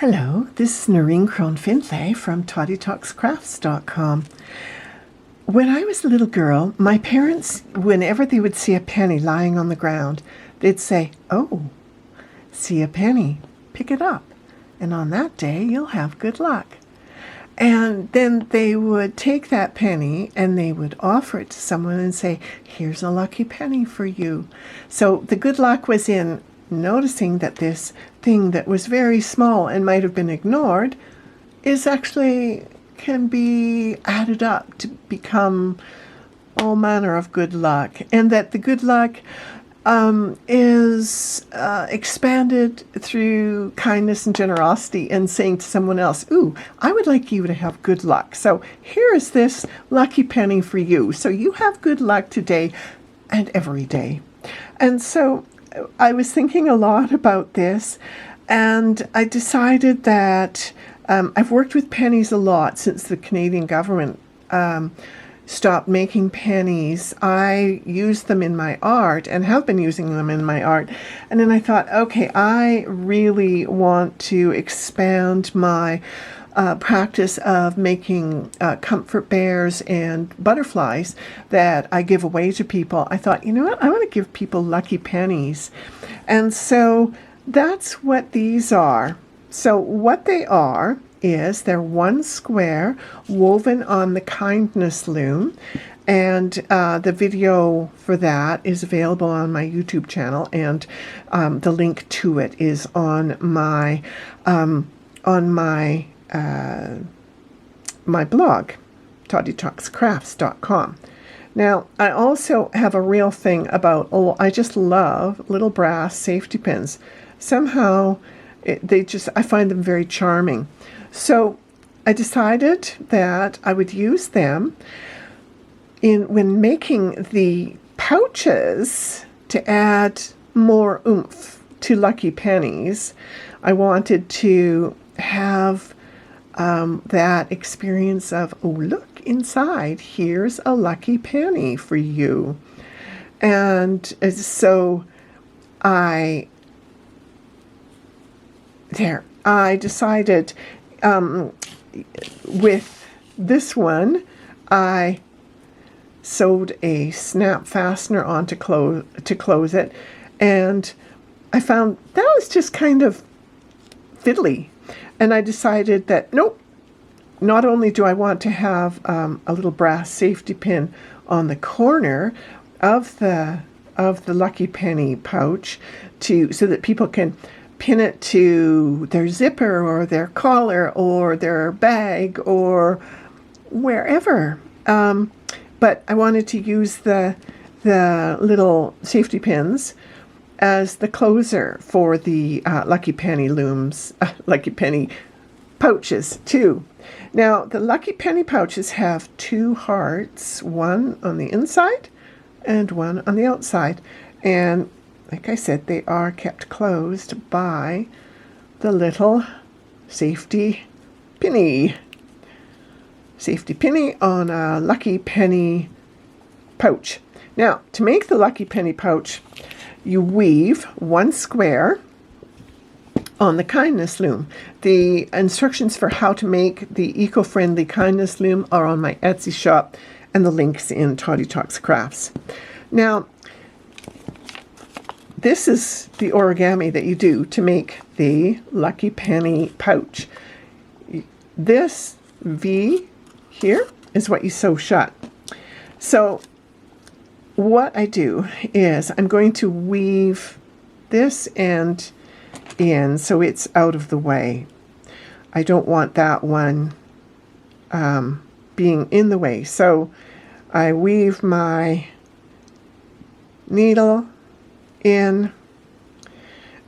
Hello, this is Noreen Crone-Findlay from to+video. When I was a little girl, my parents, whenever they would see a penny lying on the ground, they'd say, "Oh, see a penny, pick it up, and on that day you'll have good luck." And then they would take that penny and they would offer it to someone and say, "Here's a lucky penny for you." So the good luck was in noticing that this thing that was very small and might have been ignored is actually can be added up to become all manner of good luck, and that the good luck is expanded through kindness and generosity and saying to someone else, "Ooh, I would like you to have good luck. So here is this lucky penny for you. So you have good luck today and every day." And so I was thinking a lot about this, and I decided that I've worked with pennies a lot since the Canadian government stopped making pennies. I use them in my art and have been using them in my art. And then I thought, okay, I really want to expand my practice of making comfort bears and butterflies that I give away to people. I thought, you know what, I want to give people lucky pennies. And so that's what these are. So what they are is they're one square woven on the Kindness Loom, and the video for that is available on my YouTube channel, and the link to it is on my my blog, to+video. Now, I also have a real thing about, I just love little brass safety pins. Somehow, I find them very charming. So I decided that I would use them when making the pouches to add more oomph to lucky pennies. I wanted to have that experience of, oh, look inside, here's a lucky penny for you. And so I decided with this one, I sewed a snap fastener on to close it, and I found that was just kind of fiddly. And I decided that, nope, not only do I want to have a little brass safety pin on the corner of the lucky penny pouch so that people can pin it to their zipper or their collar or their bag or wherever. But I wanted to use the little safety pins as the closer for the lucky penny looms, lucky penny pouches too. Now, the lucky penny pouches have two hearts, one on the inside and one on the outside. And like I said, they are kept closed by the little safety penny. Safety penny on a lucky penny pouch. Now, to make the lucky penny pouch, you weave one square on the Kindness Loom. The instructions for how to make the eco-friendly Kindness Loom are on my Etsy shop, and the link's in Toddy Talks Crafts. Now, this is the origami that you do to make the lucky penny pouch. This V here is what you sew shut. So what I do is I'm going to weave this end in so it's out of the way. I don't want that one being in the way. So I weave my needle in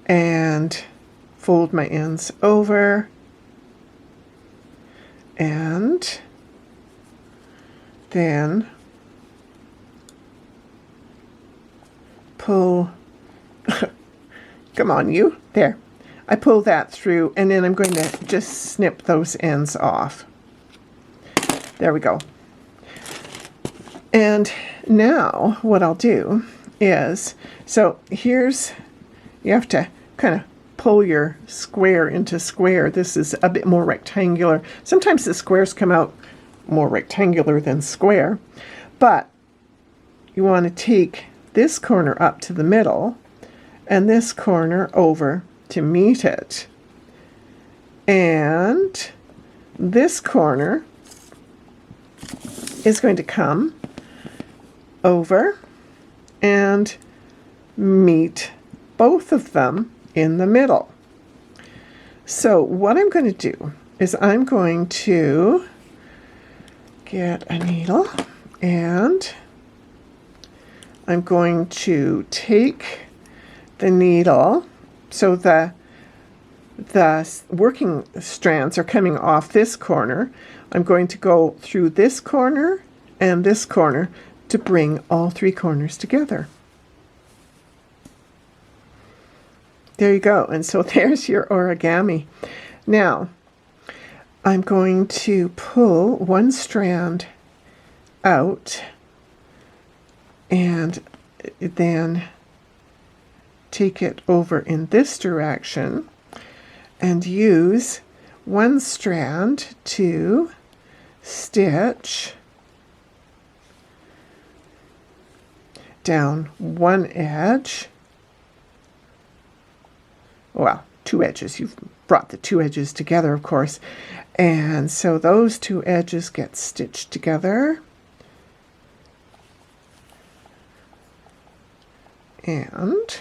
and fold my ends over and then pull, come on you, there. I pull that through, and then I'm going to just snip those ends off. There we go. And now what I'll do is, so here's, you have to kind of pull your square into square. This is a bit more rectangular. Sometimes the squares come out more rectangular than square, but you want to take this corner up to the middle and this corner over to meet it. And this corner is going to come over and meet both of them in the middle. So what I'm going to do is I'm going to get a needle and I'm going to take the needle, so the working strands are coming off this corner. I'm going to go through this corner and this corner to bring all three corners together. There you go. And so there's your origami. Now, I'm going to pull one strand out and then take it over in this direction and use one strand to stitch down one edge. Well, two edges. You've brought the two edges together, of course. And so those two edges get stitched together. And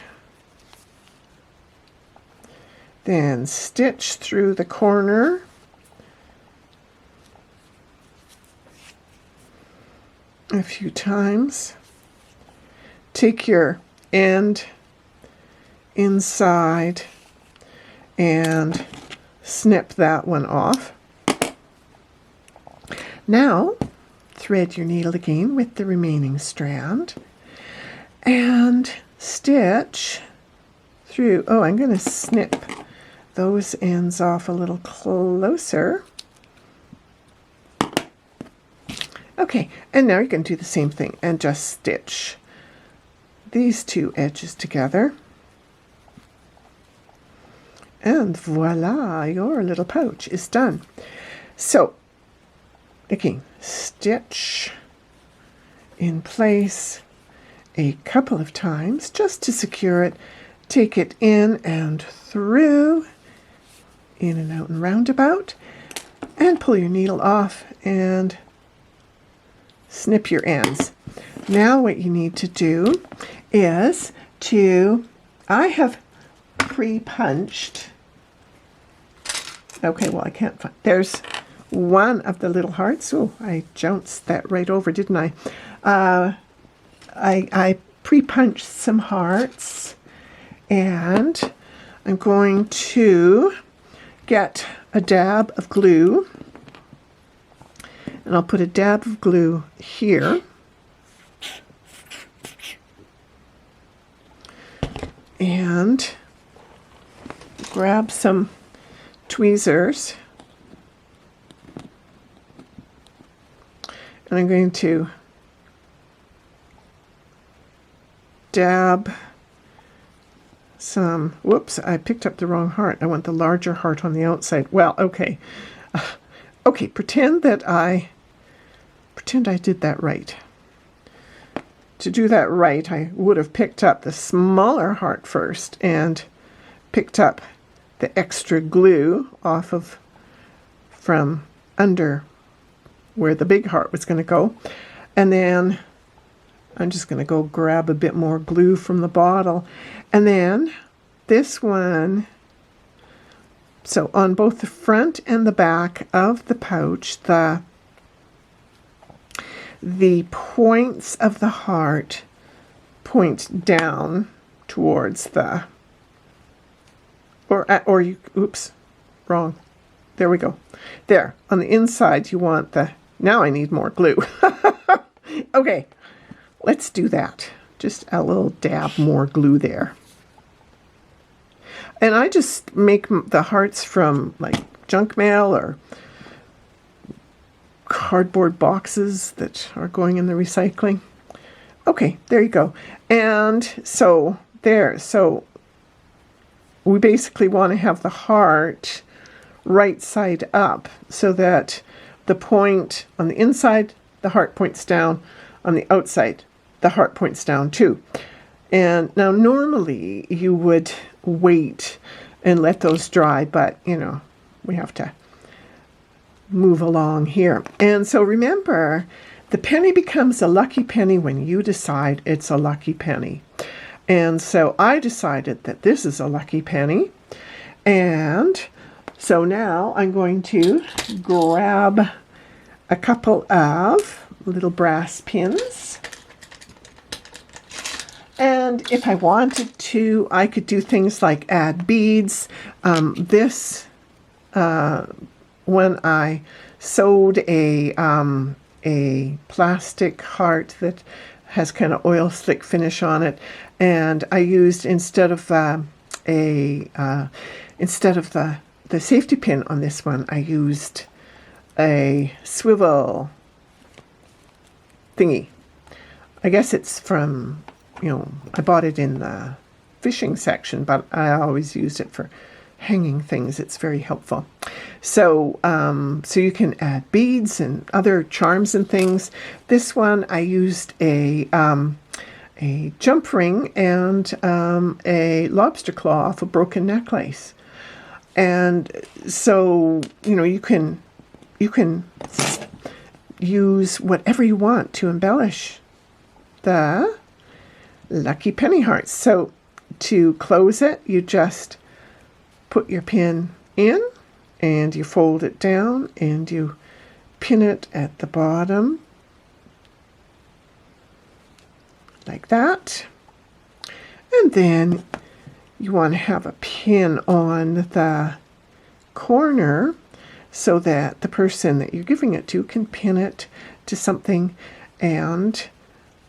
then stitch through the corner. A few times. Take your end inside and snip that one off. Now, thread your needle again with the remaining strand and stitch through. Oh, I'm going to snip those ends off a little closer. Okay, and now you can do the same thing and just stitch these two edges together. And voila, your little pouch is done. So, again, stitch in place a couple of times just to secure it. Take it in and through, in and out and roundabout, and pull your needle off and snip your ends. Now what you need to do is I have pre-punched. Okay, well I can't find, there's one of the little hearts. Oh, I jounced that right over, didn't I? I pre-punched some hearts, and I'm going to get a dab of glue, and I'll put a dab of glue here. And grab some tweezers, and I'm going to dab some, whoops, I picked up the wrong heart. I want the larger heart on the outside. Well, okay. Okay, pretend I did that right. To do that right, I would have picked up the smaller heart first and picked up the extra glue off of from under where the big heart was going to go. And then I'm just going to go grab a bit more glue from the bottle. And then this one, so on both the front and the back of the pouch, the points of the heart point down towards the, or you, oops, wrong. There we go. There, on the inside you want the, now I need more glue. Okay, let's do that. Just a little dab more glue there. And I just make the hearts from like junk mail or cardboard boxes that are going in the recycling. Okay, there you go. And so there, so we basically want to have the heart right side up so that the point on the inside, the heart points down. On the outside, the heart points down too. And now normally you would wait and let those dry, but you know, we have to move along here. And so remember, the penny becomes a lucky penny when you decide it's a lucky penny. And so I decided that this is a lucky penny. And so now I'm going to grab a couple of little brass pins. And if I wanted to, I could do things like add beads. When I sewed a plastic heart that has kind of oil slick finish on it, and I used instead of the safety pin on this one, I used a swivel thingy. I guess it's from, I bought it in the fishing section, but I always used it for hanging things. It's very helpful. So you can add beads and other charms and things. This one I used a jump ring and a lobster claw off a broken necklace. And so, you can use whatever you want to embellish the lucky penny hearts. So to close it, you just put your pin in and you fold it down and you pin it at the bottom like that. And then you want to have a pin on the corner so that the person that you're giving it to can pin it to something, and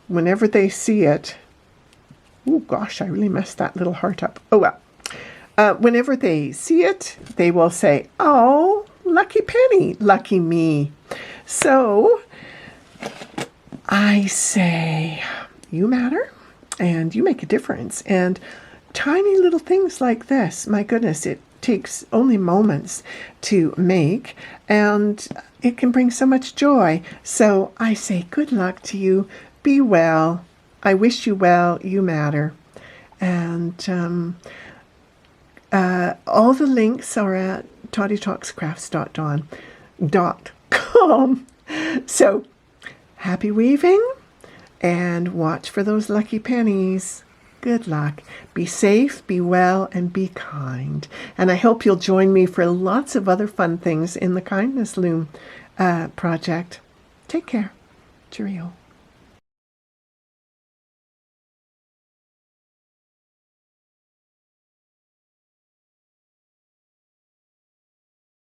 whenever they see it, oh gosh, I really messed that little heart up. Oh well. Whenever they see it, they will say, "Oh, lucky penny, lucky me." So I say, you matter and you make a difference. And tiny little things like this, my goodness, it takes only moments to make, and it can bring so much joy. So I say, good luck to you. Be well. I wish you well. You matter. And all the links are at toddytalkscrafts.com. So happy weaving, and watch for those lucky pennies. Good luck. Be safe, be well, and be kind. And I hope you'll join me for lots of other fun things in the Kindness Loom project. Take care. Cheerio.